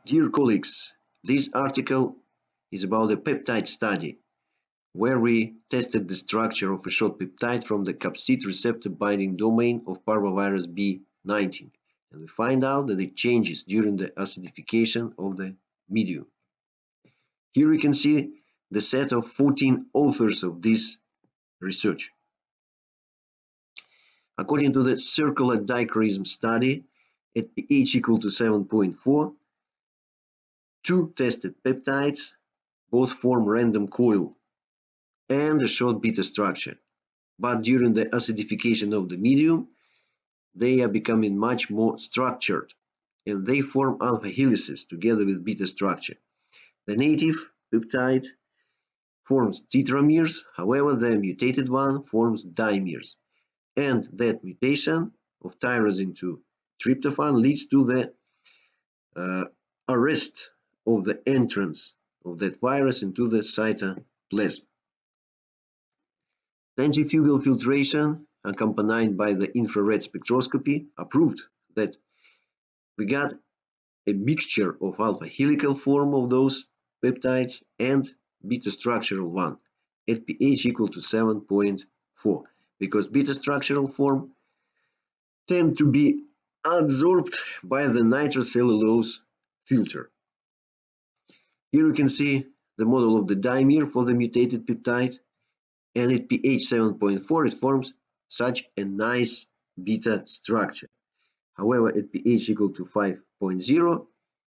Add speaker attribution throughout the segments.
Speaker 1: Dear colleagues, this article is about a peptide study where we tested the structure of a short peptide from the capsid receptor binding domain of Parvovirus B19, and we find out that it changes during the acidification of the medium. Here we can see the set of 14 authors of this research. According to the circular dichroism study, at pH equal to 7.4, two tested peptides both form random coil and a short beta structure, but during the acidification of the medium, they are becoming much more structured, and they form alpha helices together with beta structure. The native peptide forms tetramers, however the mutated one forms dimers, and that mutation of tyrosine to tryptophan leads to the arrest of the entrance of that virus into the cytoplasm. Centrifugal filtration, accompanied by the infrared spectroscopy, proved that we got a mixture of alpha helical form of those peptides and beta structural one at pH equal to 7.4, because beta structural form tend to be adsorbed by the nitrocellulose filter. Here you can see the model of the dimer for the mutated peptide, and at pH 7.4 it forms such a nice beta structure. However, at pH equal to 5.0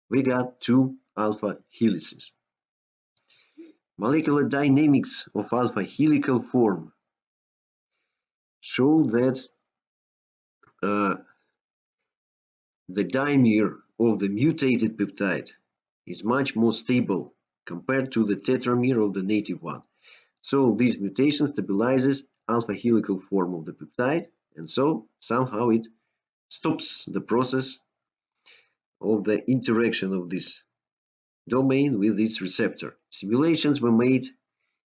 Speaker 1: we got two alpha helices. Molecular dynamics of alpha helical form show that the dimer of the mutated peptide is much more stable compared to the tetramer of the native one. So this mutation stabilizes alpha helical form of the peptide, and so somehow it stops the process of the interaction of this domain with its receptor. Simulations were made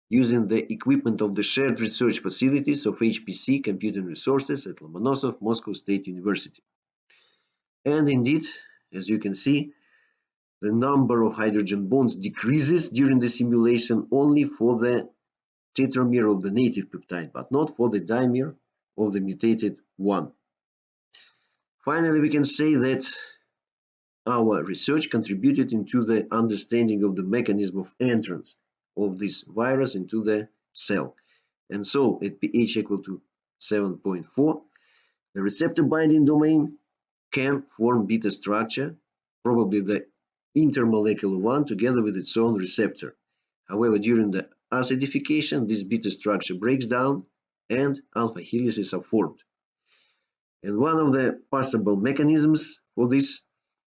Speaker 1: using the equipment of the shared research facilities of HPC Computing Resources at Lomonosov Moscow State University. And indeed, as you can see, the number of hydrogen bonds decreases during the simulation only for the tetramer of the native peptide, but not for the dimer of the mutated one. Finally, we can say that our research contributed into the understanding of the mechanism of entrance of this virus into the cell. And so at pH equal to 7.4, the receptor binding domain can form beta structure, probably the intermolecular one, together with its own receptor. However, during the acidification, this beta structure breaks down and alpha helices are formed. And one of the possible mechanisms for this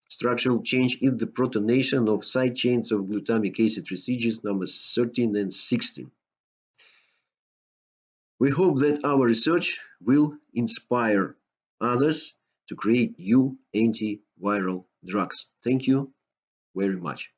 Speaker 1: structural change is the protonation of side chains of glutamic acid residues numbers 13 and 16. We hope that our research will inspire others to create new antiviral drugs. Thank you very much.